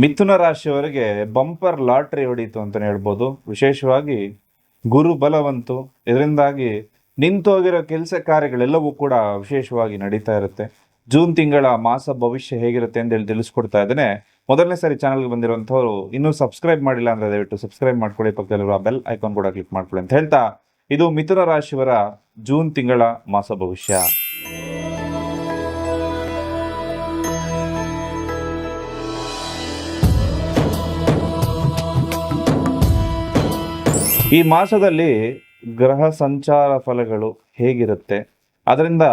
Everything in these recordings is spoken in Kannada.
ಮಿಥುನ ರಾಶಿಯವರಿಗೆ ಬಂಪರ್ ಲಾಟ್ರಿ ಹೊಡೀತು ಅಂತಾನೆ ಹೇಳ್ಬೋದು. ವಿಶೇಷವಾಗಿ ಗುರು ಬಲವಂತು, ಇದರಿಂದಾಗಿ ನಿಂತೋಗಿರೋ ಕೆಲಸ ಕಾರ್ಯಗಳೆಲ್ಲವೂ ಕೂಡ ವಿಶೇಷವಾಗಿ ನಡೀತಾ ಇರುತ್ತೆ. ಜೂನ್ ತಿಂಗಳ ಮಾಸ ಭವಿಷ್ಯ ಹೇಗಿರುತ್ತೆ ಅಂತ ಹೇಳಿ ತಿಳಿಸ್ಕೊಡ್ತಾ ಇದ್ದೇನೆ. ಮೊದಲನೇ ಸಾರಿ ಚಾನಲ್ಗೆ ಬಂದಿರುವಂಥವ್ರು ಇನ್ನೂ ಸಬ್ಸ್ಕ್ರೈಬ್ ಮಾಡಿಲ್ಲ ಅಂದ್ರೆ ದಯವಿಟ್ಟು ಸಬ್ಸ್ಕ್ರೈಬ್ ಮಾಡ್ಕೊಳ್ಳಿ, ಪಕ್ಕದಲ್ಲಿರುವ ಬೆಲ್ ಐಕಾನ್ ಕೂಡ ಕ್ಲಿಕ್ ಮಾಡ್ಕೊಳ್ಳಿ ಅಂತ ಹೇಳ್ತಾ, ಇದು ಮಿಥುನ ರಾಶಿಯವರ ಜೂನ್ ತಿಂಗಳ ಮಾಸ ಭವಿಷ್ಯ. ಈ ಮಾಸದಲ್ಲಿ ಗ್ರಹ ಸಂಚಾರ ಫಲಗಳು ಹೇಗಿರುತ್ತೆ, ಅದರಿಂದ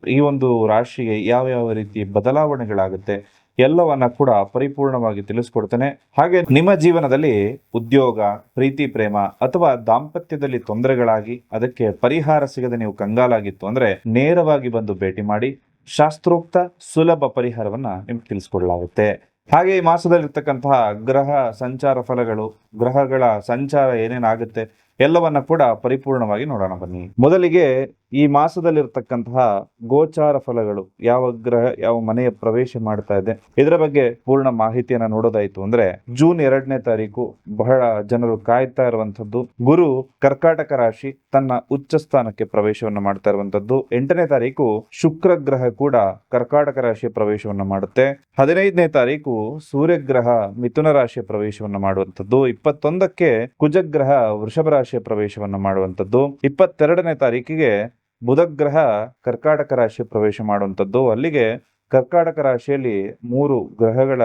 ಈ ಒಂದು ರಾಶಿಗೆ ಯಾವ ಯಾವ ರೀತಿ ಬದಲಾವಣೆಗಳಾಗುತ್ತೆ ಎಲ್ಲವನ್ನ ಕೂಡ ಪರಿಪೂರ್ಣವಾಗಿ ತಿಳಿಸ್ಕೊಡ್ತೇನೆ. ಹಾಗೆ ನಿಮ್ಮ ಜೀವನದಲ್ಲಿ ಉದ್ಯೋಗ, ಪ್ರೀತಿ, ಪ್ರೇಮ ಅಥವಾ ದಾಂಪತ್ಯದಲ್ಲಿ ತೊಂದರೆಗಳಾಗಿ ಅದಕ್ಕೆ ಪರಿಹಾರ ಸಿಗದೆ ನೀವು ಕಂಗಾಲಾಗಿತ್ತು ಅಂದ್ರೆ ನೇರವಾಗಿ ಬಂದು ಭೇಟಿ ಮಾಡಿ, ಶಾಸ್ತ್ರೋಕ್ತ ಸುಲಭ ಪರಿಹಾರವನ್ನ ನಿಮ್ಗೆ ತಿಳಿಸ್ಕೊಡ್ಲಾಗುತ್ತೆ. ಹಾಗೆ ಈ ಮಾಸದಲ್ಲಿರ್ತಕ್ಕಂತಹ ಗ್ರಹ ಸಂಚಾರ ಫಲಗಳು, ಗ್ರಹಗಳ ಸಂಚಾರ ಏನೇನಾಗುತ್ತೆ ಎಲ್ಲವನ್ನ ಕೂಡ ಪರಿಪೂರ್ಣವಾಗಿ ನೋಡೋಣ ಬನ್ನಿ. ಮೊದಲಿಗೆ ಈ ಮಾಸದಲ್ಲಿರ್ತಕ್ಕಂತಹ ಗೋಚಾರ ಫಲಗಳು, ಯಾವ ಗ್ರಹ ಯಾವ ಮನೆಯ ಪ್ರವೇಶ ಮಾಡ್ತಾ ಇದೆ ಇದರ ಬಗ್ಗೆ ಪೂರ್ಣ ಮಾಹಿತಿಯನ್ನ ನೋಡೋದಾಯ್ತು ಅಂದ್ರೆ, ಜೂನ್ 2ನೇ ತಾರೀಕು ಬಹಳ ಜನರು ಕಾಯ್ತಾ ಇರುವಂತದ್ದು. ಗುರು ಕರ್ಕಾಟಕ ರಾಶಿ ತನ್ನ ಉಚ್ಚ ಸ್ಥಾನಕ್ಕೆ ಪ್ರವೇಶವನ್ನ ಮಾಡ್ತಾ ಇರುವಂತದ್ದು. 8ನೇ ತಾರೀಕು ಶುಕ್ರ ಗ್ರಹ ಕೂಡ ಕರ್ಕಾಟಕ ರಾಶಿಯ ಪ್ರವೇಶವನ್ನ ಮಾಡುತ್ತೆ. 15ನೇ ತಾರೀಕು ಸೂರ್ಯಗ್ರಹ ಮಿಥುನ ರಾಶಿಯ ಪ್ರವೇಶವನ್ನ ಮಾಡುವಂತದ್ದು. 21ಕ್ಕೆ ಕುಜಗ್ರಹ ವೃಷಭ ರಾಶಿಯ ಪ್ರವೇಶವನ್ನ ಮಾಡುವಂತದ್ದು. 22ನೇ ತಾರೀಕಿಗೆ ಬುಧಗ್ರಹ ಕರ್ಕಾಟಕ ರಾಶಿಯ ಪ್ರವೇಶ ಮಾಡುವಂಥದ್ದು. ಅಲ್ಲಿಗೆ ಕರ್ಕಾಟಕ ರಾಶಿಯಲ್ಲಿ 3 ಗ್ರಹಗಳ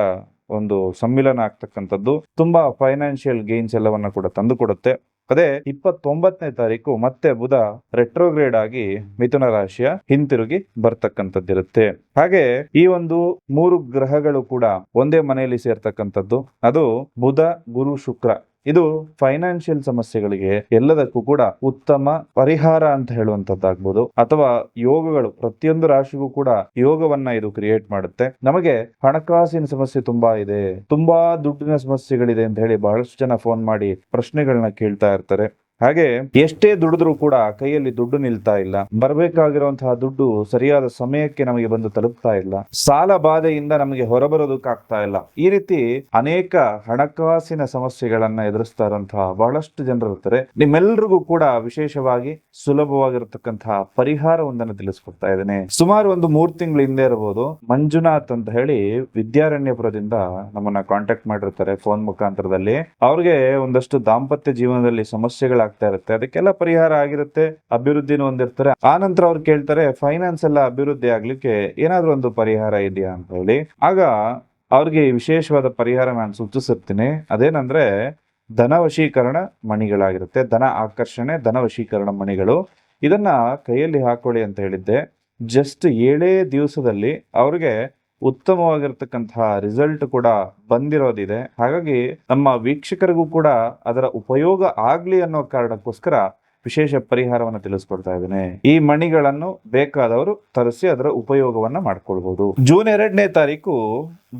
ಒಂದು ಸಮ್ಮಿಲನ ಆಗ್ತಕ್ಕಂಥದ್ದು ತುಂಬಾ ಫೈನಾನ್ಷಿಯಲ್ ಗೇನ್ಸ್ ಎಲ್ಲವನ್ನ ಕೂಡ ತಂದು ಕೊಡುತ್ತೆ. ಅದೇ 29ನೇ ತಾರೀಕು ಮತ್ತೆ ಬುಧ ರೆಟ್ರೋಗ್ರೇಡ್ ಆಗಿ ಮಿಥುನ ರಾಶಿಯ ಹಿಂತಿರುಗಿ ಬರ್ತಕ್ಕಂಥದ್ದಿರುತ್ತೆ. ಹಾಗೆ ಈ ಒಂದು 3 ಗ್ರಹಗಳು ಕೂಡ ಒಂದೇ ಮನೆಯಲ್ಲಿ ಸೇರ್ತಕ್ಕಂಥದ್ದು. ಅದು ಬುಧ, ಗುರು, ಶುಕ್ರ. ಇದು ಫೈನಾನ್ಷಿಯಲ್ ಸಮಸ್ಯೆಗಳಿಗೆ ಎಲ್ಲದಕ್ಕೂ ಕೂಡ ಉತ್ತಮ ಪರಿಹಾರ ಅಂತ ಹೇಳುವಂತದ್ದಾಗ್ಬೋದು, ಅಥವಾ ಯೋಗಗಳು, ಪ್ರತಿಯೊಂದು ರಾಶಿಗೂ ಕೂಡ ಯೋಗವನ್ನ ಇದು ಕ್ರಿಯೇಟ್ ಮಾಡುತ್ತೆ. ನಮಗೆ ಹಣಕಾಸಿನ ಸಮಸ್ಯೆ ತುಂಬಾ ಇದೆ, ತುಂಬಾ ದುಡ್ಡಿನ ಸಮಸ್ಯೆಗಳಿದೆ ಅಂತ ಹೇಳಿ ಬಹಳಷ್ಟು ಜನ ಫೋನ್ ಮಾಡಿ ಪ್ರಶ್ನೆಗಳನ್ನ ಕೇಳ್ತಾ ಇರ್ತಾರೆ. ಹಾಗೆ ಎಷ್ಟೇ ದುಡಿದ್ರೂ ಕೂಡ ಕೈಯಲ್ಲಿ ದುಡ್ಡು ನಿಲ್ತಾ ಇಲ್ಲ, ಬರಬೇಕಾಗಿರುವಂತಹ ದುಡ್ಡು ಸರಿಯಾದ ಸಮಯಕ್ಕೆ ನಮಗೆ ಬಂದು ತಲುಪ್ತಾ ಇಲ್ಲ, ಸಾಲ ಬಾಧೆಯಿಂದ ನಮಗೆ ಹೊರಬರೋದಕ್ಕಾಗ್ತಾ ಇಲ್ಲ. ಈ ರೀತಿ ಅನೇಕ ಹಣಕಾಸಿನ ಸಮಸ್ಯೆಗಳನ್ನ ಎದುರಿಸ್ತಾ ಇರುವಂತಹ ಬಹಳಷ್ಟು ಜನರು ಇರ್ತಾರೆ. ನಿಮ್ಮೆಲ್ಲರಿಗೂ ಕೂಡ ವಿಶೇಷವಾಗಿ ಸುಲಭವಾಗಿರತಕ್ಕಂತಹ ಪರಿಹಾರವೊಂದನ್ನು ತಿಳಿಸ್ಕೊಡ್ತಾ ಇದ್ದೇನೆ. ಸುಮಾರು ಒಂದು 3 ತಿಂಗಳ ಹಿಂದೆ ಇರಬಹುದು, ಮಂಜುನಾಥ್ ಅಂತ ಹೇಳಿ ವಿದ್ಯಾರಣ್ಯಪುರದಿಂದ ನಮ್ಮನ್ನ ಕಾಂಟ್ಯಾಕ್ಟ್ ಮಾಡಿರ್ತಾರೆ ಫೋನ್ ಮುಖಾಂತರದಲ್ಲಿ. ಅವ್ರಿಗೆ ಒಂದಷ್ಟು ದಾಂಪತ್ಯ ಜೀವನದಲ್ಲಿ ಸಮಸ್ಯೆಗಳ ಇರುತ್ತೆ, ಅದಕ್ಕೆಲ್ಲ ಪರಿಹಾರ ಆಗಿರುತ್ತೆ, ಅಭಿವೃದ್ಧಿನೂ ಹೊಂದಿರ್ತಾರೆ. ಆ ನಂತರ ಅವ್ರು ಕೇಳ್ತಾರೆ, ಫೈನಾನ್ಸ್ ಎಲ್ಲ ಅಭಿವೃದ್ಧಿ ಆಗ್ಲಿಕ್ಕೆ ಏನಾದ್ರೂ ಒಂದು ಪರಿಹಾರ ಇದೆಯಾ ಅಂತ ಹೇಳಿ. ಆಗ ಅವ್ರಿಗೆ ವಿಶೇಷವಾದ ಪರಿಹಾರ ನಾನು ಸೂಚಿಸಿರ್ತೀನಿ. ಅದೇನಂದ್ರೆ ಧನವಶೀಕರಣ ಮಣಿಗಳಾಗಿರುತ್ತೆ. ಧನ ಆಕರ್ಷಣೆ, ಧನವಶೀಕರಣ ಮಣಿಗಳು. ಇದನ್ನ ಕೈಯಲ್ಲಿ ಹಾಕೊಳ್ಳಿ ಅಂತ ಹೇಳಿದ್ದೆ. ಜಸ್ಟ್ 7 ದಿವಸದಲ್ಲಿ ಅವ್ರಿಗೆ ಉತ್ತಮವಾಗಿರ್ತಕ್ಕಂತಹ ರಿಸಲ್ಟ್ ಕೂಡ ಬಂದಿರೋದಿದೆ. ಹಾಗಾಗಿ ನಮ್ಮ ವೀಕ್ಷಕರಿಗೂ ಕೂಡ ಅದರ ಉಪಯೋಗ ಆಗ್ಲಿ ಅನ್ನೋ ಕಾರಣಕ್ಕೋಸ್ಕರ ವಿಶೇಷ ಪರಿಹಾರವನ್ನು ತಿಳಿಸ್ಕೊಡ್ತಾ ಇದ್ದೇನೆ. ಈ ಮಣಿಗಳನ್ನು ಬೇಕಾದವರು ತರಿಸಿ ಅದರ ಉಪಯೋಗವನ್ನ ಮಾಡ್ಕೊಳ್ಬಹುದು. ಜೂನ್ 2ನೇ ತಾರೀಕು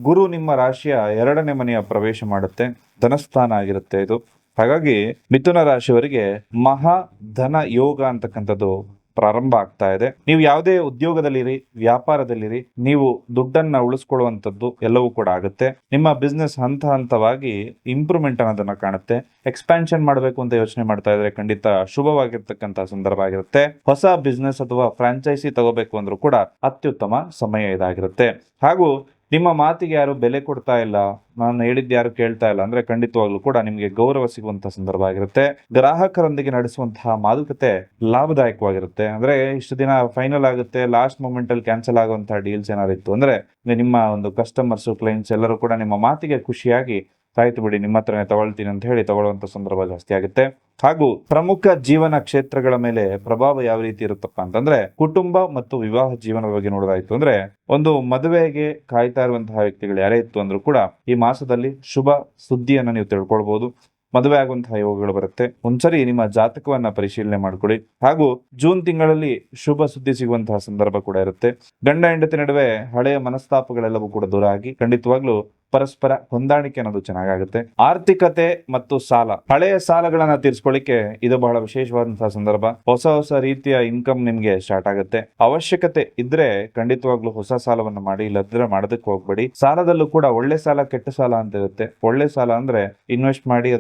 ಗುರು ನಿಮ್ಮ ರಾಶಿಯ 2ನೇ ಮನೆಯ ಪ್ರವೇಶ ಮಾಡುತ್ತೆ. ಧನಸ್ಥಾನ ಆಗಿರುತ್ತೆ ಇದು. ಹಾಗಾಗಿ ಮಿಥುನ ರಾಶಿಯವರಿಗೆ ಮಹಾ ಧನ ಯೋಗ ಅಂತಕ್ಕಂಥದ್ದು ಪ್ರಾರಂಭ ಆಗ್ತಾ ಇದೆ. ನೀವು ಯಾವುದೇ ಉದ್ಯೋಗದಲ್ಲಿರಿ, ವ್ಯಾಪಾರದಲ್ಲಿರಿ, ನೀವು ದುಡ್ಡನ್ನ ಉಳಿಸ್ಕೊಳ್ಳುವಂಥದ್ದು ಎಲ್ಲವೂ ಕೂಡ ಆಗುತ್ತೆ. ನಿಮ್ಮ ಬಿಸ್ನೆಸ್ ಹಂತ ಹಂತವಾಗಿ ಇಂಪ್ರೂವ್ಮೆಂಟ್ ಅನ್ನೋದನ್ನ ಕಾಣುತ್ತೆ. ಎಕ್ಸ್ಪ್ಯಾನ್ಷನ್ ಮಾಡಬೇಕು ಅಂತ ಯೋಚನೆ ಮಾಡ್ತಾ ಇದ್ರೆ ಖಂಡಿತ ಶುಭವಾಗಿರ್ತಕ್ಕಂಥ ಸಂದರ್ಭ ಆಗಿರುತ್ತೆ. ಹೊಸ ಬಿಸ್ನೆಸ್ ಅಥವಾ ಫ್ರಾಂಚೈಸಿ ತಗೋಬೇಕು ಅಂದ್ರೂ ಕೂಡ ಅತ್ಯುತ್ತಮ ಸಮಯ ಇದಾಗಿರುತ್ತೆ. ಹಾಗೂ ನಿಮ್ಮ ಮಾತಿಗೆ ಯಾರು ಬೆಲೆ ಕೊಡ್ತಾ ಇಲ್ಲ, ನಾನು ಹೇಳಿದ್ದು ಯಾರು ಕೇಳ್ತಾ ಇಲ್ಲ ಅಂದ್ರೆ ಖಂಡಿತವಾಗ್ಲೂ ಕೂಡ ನಿಮಗೆ ಗೌರವ ಸಿಗುವಂತಹ ಸಂದರ್ಭ ಆಗಿರುತ್ತೆ. ಗ್ರಾಹಕರೊಂದಿಗೆ ನಡೆಸುವಂತಹ ಮಾತುಕತೆ ಲಾಭದಾಯಕವಾಗಿರುತ್ತೆ. ಅಂದ್ರೆ ಇಷ್ಟು ದಿನ ಫೈನಲ್ ಆಗುತ್ತೆ, ಲಾಸ್ಟ್ ಮೂಮೆಂಟ್ ಅಲ್ಲಿ ಕ್ಯಾನ್ಸಲ್ ಆಗುವಂತಹ ಡೀಲ್ಸ್ ಏನಾದ್ರು ಇತ್ತು ಅಂದ್ರೆ ನಿಮ್ಮ ಒಂದು ಕಸ್ಟಮರ್ಸ್, ಕ್ಲೈಂಟ್ಸ್ ಎಲ್ಲರೂ ಕೂಡ ನಿಮ್ಮ ಮಾತಿಗೆ ಖುಷಿಯಾಗಿ ಆಯ್ತು ಬಿಡಿ ನಿಮ್ಮ ಹತ್ರನೇ ತಗೊಳ್ತೀನಿ ಅಂತ ಹೇಳಿ ತಗೊಳ್ಳುವಂತ ಸಂದರ್ಭ ಜಾಸ್ತಿ ಆಗುತ್ತೆ. ಹಾಗೂ ಪ್ರಮುಖ ಜೀವನ ಕ್ಷೇತ್ರಗಳ ಮೇಲೆ ಪ್ರಭಾವ ಯಾವ ರೀತಿ ಇರುತ್ತಪ್ಪ ಅಂತಂದ್ರೆ, ಕುಟುಂಬ ಮತ್ತು ವಿವಾಹ ಜೀವನದ ಬಗ್ಗೆ ನೋಡೋದಾಯ್ತು ಅಂದ್ರೆ, ಒಂದು ಮದುವೆಗೆ ಕಾಯ್ತಾ ಇರುವಂತಹ ವ್ಯಕ್ತಿಗಳು ಯಾರೇ ಇತ್ತು ಅಂದ್ರೂ ಕೂಡ ಈ ಮಾಸದಲ್ಲಿ ಶುಭ ಸುದ್ದಿಯನ್ನ ನೀವು ತಿಳ್ಕೊಳ್ಬಹುದು. ಮದುವೆ ಆಗುವಂತಹ ಯೋಗಗಳು ಬರುತ್ತೆ. ಒಂದ್ಸರಿ ನಿಮ್ಮ ಜಾತಕವನ್ನ ಪರಿಶೀಲನೆ ಮಾಡ್ಕೊಳ್ಳಿ. ಹಾಗೂ ಜೂನ್ ತಿಂಗಳಲ್ಲಿ ಶುಭ ಸುದ್ದಿ ಸಿಗುವಂತಹ ಸಂದರ್ಭ ಕೂಡ ಇರುತ್ತೆ. ಗಂಡ ಹೆಂಡತಿ ನಡುವೆ ಹಳೆಯ ಮನಸ್ತಾಪಗಳೆಲ್ಲವೂ ಕೂಡ ದೂರ ಆಗಿ ಖಂಡಿತವಾಗ್ಲೂ ಪರಸ್ಪರ ಹೊಂದಾಣಿಕೆ ಅನ್ನೋದು ಚೆನ್ನಾಗಾಗುತ್ತೆ. ಆರ್ಥಿಕತೆ ಮತ್ತು ಸಾಲ, ಹಳೆಯ ಸಾಲಗಳನ್ನ ತೀರ್ಸ್ಕೊಳ್ಳಿಕ್ಕೆ ಇದು ಬಹಳ ವಿಶೇಷವಾದಂತಹ ಸಂದರ್ಭ. ಹೊಸ ಹೊಸ ರೀತಿಯ ಇನ್ಕಮ್ ನಿಮ್ಗೆ ಸ್ಟಾರ್ಟ್ ಆಗುತ್ತೆ. ಅವಶ್ಯಕತೆ ಇದ್ರೆ ಖಂಡಿತವಾಗ್ಲೂ ಹೊಸ ಸಾಲವನ್ನ ಮಾಡಿ, ಇಲ್ಲದ್ರೆ ಮಾಡೋದಕ್ಕೆ ಹೋಗ್ಬೇಡಿ. ಸಾಲದಲ್ಲೂ ಕೂಡ ಒಳ್ಳೆ ಸಾಲ ಕೆಟ್ಟ ಸಾಲ ಅಂತ ಇರುತ್ತೆ. ಒಳ್ಳೆ ಸಾಲ ಅಂದ್ರೆ ಇನ್ವೆಸ್ಟ್ ಮಾಡಿ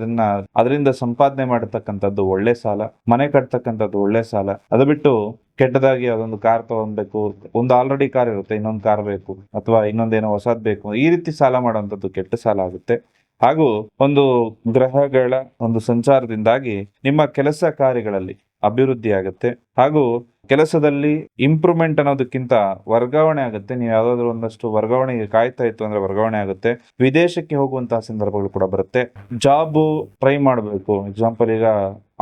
ಅದರಿಂದ ಸಂಪಾದನೆ ಮಾಡತಕ್ಕಂಥದ್ದು ಒಳ್ಳೆ ಸಾಲ, ಮನೆ ಕಟ್ತಕ್ಕಂಥದ್ದು ಒಳ್ಳೆ ಸಾಲ. ಅದು ಬಿಟ್ಟು ಕೆಟ್ಟದಾಗಿ ಅದೊಂದು ಕಾರ್ ತಗೊಬೇಕು, ಒಂದು ಆಲ್ರೆಡಿ ಕಾರ್ ಇರುತ್ತೆ, ಇನ್ನೊಂದು ಕಾರ್ ಬೇಕು, ಅಥವಾ ಇನ್ನೊಂದೇನೋ ಹೊಸದ್ ಬೇಕು, ಈ ರೀತಿ ಸಾಲ ಮಾಡುವಂಥದ್ದು ಕೆಟ್ಟ ಸಾಲ ಆಗುತ್ತೆ. ಹಾಗೂ ಒಂದು ಗ್ರಹಗಳ ಒಂದು ಸಂಚಾರದಿಂದಾಗಿ ನಿಮ್ಮ ಕೆಲಸ ಕಾರ್ಯಗಳಲ್ಲಿ ಅಭಿವೃದ್ಧಿ ಆಗುತ್ತೆ. ಹಾಗೂ ಕೆಲಸದಲ್ಲಿ ಇಂಪ್ರೂವ್ಮೆಂಟ್ ಅನ್ನೋದಕ್ಕಿಂತ ವರ್ಗಾವಣೆ ಆಗುತ್ತೆ. ನೀವು ಯಾವ್ದಾದ್ರು ಒಂದಷ್ಟು ವರ್ಗಾವಣೆಗೆ ಕಾಯ್ತಾ ಇತ್ತು ಅಂದ್ರೆ ವರ್ಗಾವಣೆ ಆಗುತ್ತೆ. ವಿದೇಶಕ್ಕೆ ಹೋಗುವಂತಹ ಸಂದರ್ಭಗಳು ಕೂಡ ಬರುತ್ತೆ. ಜಾಬ್ ಟ್ರೈ ಮಾಡಬೇಕು, ಎಕ್ಸಾಂಪಲ್ ಈಗ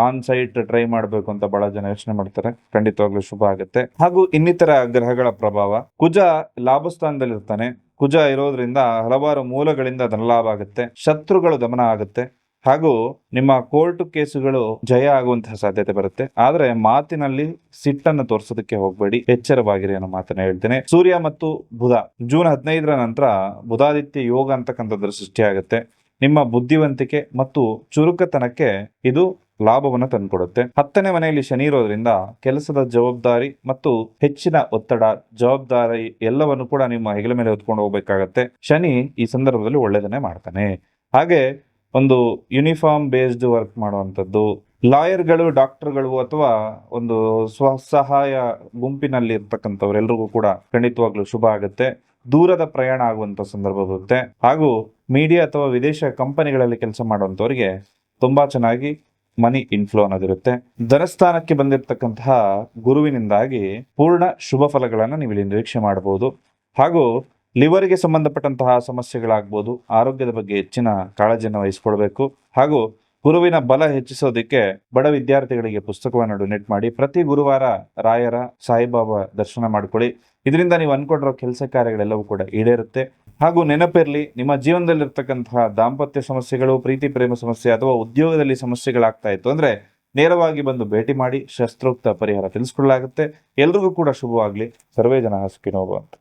ಆನ್ ಸೈಟ್ ಟ್ರೈ ಮಾಡಬೇಕು ಅಂತ ಬಹಳ ಜನ ಯೋಚನೆ ಮಾಡ್ತಾರೆ. ಖಂಡಿತವಾಗ್ಲೂ ಶುಭ ಆಗುತ್ತೆ. ಹಾಗೂ ಇನ್ನಿತರ ಗ್ರಹಗಳ ಪ್ರಭಾವ, ಕುಜ ಲಾಭಸ್ಥಾನದಲ್ಲಿರ್ತಾನೆ. ಕುಜ ಇರೋದ್ರಿಂದ ಹಲವಾರು ಮೂಲಗಳಿಂದ ಧನಲಾಭ ಆಗುತ್ತೆ, ಶತ್ರುಗಳು ದಮನ ಆಗುತ್ತೆ, ಹಾಗೂ ನಿಮ್ಮ ಕೋರ್ಟ್ ಕೇಸುಗಳು ಜಯ ಆಗುವಂತಹ ಸಾಧ್ಯತೆ ಬರುತ್ತೆ. ಆದ್ರೆ ಮಾತಿನಲ್ಲಿ ಸಿಟ್ಟನ್ನು ತೋರಿಸೋದಕ್ಕೆ ಹೋಗ್ಬೇಡಿ, ಎಚ್ಚರವಾಗಿರಿ ಅನ್ನೋ ಮಾತನ್ನ ಹೇಳ್ತೇನೆ. ಸೂರ್ಯ ಮತ್ತು ಬುಧ ಜೂನ್ 15ರ ನಂತರ ಬುಧಾದಿತ್ಯ ಯೋಗ ಅಂತಕ್ಕಂಥದ್ರ ಸೃಷ್ಟಿಯಾಗುತ್ತೆ. ನಿಮ್ಮ ಬುದ್ಧಿವಂತಿಕೆ ಮತ್ತು ಚುರುಕತನಕ್ಕೆ ಇದು ಲಾಭವನ್ನು ತಂದುಕೊಡುತ್ತೆ. 10ನೇ ಮನೆಯಲ್ಲಿ ಶನಿ ಇರೋದ್ರಿಂದ ಕೆಲಸದ ಜವಾಬ್ದಾರಿ ಮತ್ತು ಹೆಚ್ಚಿನ ಒತ್ತಡ, ಜವಾಬ್ದಾರಿ ಎಲ್ಲವನ್ನು ಕೂಡ ನಿಮ್ಮ ಹೆಗಲ ಮೇಲೆ ಹೊತ್ಕೊಂಡು ಹೋಗ್ಬೇಕಾಗತ್ತೆ. ಶನಿ ಈ ಸಂದರ್ಭದಲ್ಲಿ ಒಳ್ಳೆಯದನ್ನೇ ಮಾಡ್ತಾನೆ. ಹಾಗೆ ಒಂದು ಯೂನಿಫಾರ್ಮ್ ಬೇಸ್ಡ್ ವರ್ಕ್ ಮಾಡುವಂಥದ್ದು, ಲಾಯರ್ಗಳು, ಡಾಕ್ಟರ್ಗಳು ಅಥವಾ ಒಂದು ಸ್ವಸಹಾಯ ಗುಂಪಿನಲ್ಲಿ ಇರ್ತಕ್ಕಂಥವ್ರೆಲ್ರಿಗೂ ಕೂಡ ಖಂಡಿತವಾಗ್ಲೂ ಶುಭ ಆಗುತ್ತೆ. ದೂರದ ಪ್ರಯಾಣ ಆಗುವಂತ ಸಂದರ್ಭ ಬರುತ್ತೆ. ಹಾಗೂ ಮೀಡಿಯಾ ಅಥವಾ ವಿದೇಶ ಕಂಪನಿಗಳಲ್ಲಿ ಕೆಲಸ ಮಾಡುವಂತವರಿಗೆ ತುಂಬಾ ಚೆನ್ನಾಗಿ ಮನಿ ಇನ್ಫ್ಲೋ ಅನ್ನೋದಿರುತ್ತೆ. ಧನಸ್ಥಾನಕ್ಕೆ ಬಂದಿರತಕ್ಕಂತಹ ಗುರುವಿನಿಂದಾಗಿ ಪೂರ್ಣ ಶುಭ ಫಲಗಳನ್ನ ನೀವು ಇಲ್ಲಿ ನಿರೀಕ್ಷೆ ಮಾಡಬಹುದು. ಹಾಗೂ ಲಿವರ್ಗೆ ಸಂಬಂಧಪಟ್ಟಂತಹ ಸಮಸ್ಯೆಗಳಾಗ್ಬೋದು, ಆರೋಗ್ಯದ ಬಗ್ಗೆ ಹೆಚ್ಚಿನ ಕಾಳಜಿಯನ್ನು ವಹಿಸ್ಕೊಳ್ಬೇಕು. ಹಾಗೂ ಗುರುವಿನ ಬಲ ಹೆಚ್ಚಿಸೋದಕ್ಕೆ ಬಡ ವಿದ್ಯಾರ್ಥಿಗಳಿಗೆ ಪುಸ್ತಕವನ್ನು ಡೊನೇಟ್ ಮಾಡಿ. ಪ್ರತಿ ಗುರುವಾರ ರಾಯರ, ಸಾಯಿಬಾಬಾ ದರ್ಶನ ಮಾಡ್ಕೊಳ್ಳಿ. ಇದರಿಂದ ನೀವು ಅನ್ಕೊಂಡಿರೋ ಕೆಲಸ ಕಾರ್ಯಗಳೆಲ್ಲವೂ ಕೂಡ ಈಡೇರುತ್ತೆ. ಹಾಗೂ ನೆನಪಿರ್ಲಿ, ನಿಮ್ಮ ಜೀವನದಲ್ಲಿರ್ತಕ್ಕಂತಹ ದಾಂಪತ್ಯ ಸಮಸ್ಯೆಗಳು, ಪ್ರೀತಿ ಪ್ರೇಮ ಸಮಸ್ಯೆ ಅಥವಾ ಉದ್ಯೋಗದಲ್ಲಿ ಸಮಸ್ಯೆಗಳಾಗ್ತಾ ಇತ್ತು ಅಂದ್ರೆ ನೇರವಾಗಿ ಬಂದು ಭೇಟಿ ಮಾಡಿ, ಶಸ್ತ್ರೋಕ್ತ ಪರಿಹಾರ ತಿಳಿಸ್ಕೊಳ್ಳಲಾಗುತ್ತೆ. ಎಲ್ರಿಗೂ ಕೂಡ ಶುಭವಾಗ್ಲಿ. ಸರ್ವೇ ಜನ ಸುಖಿನೋ ಭವಂತು.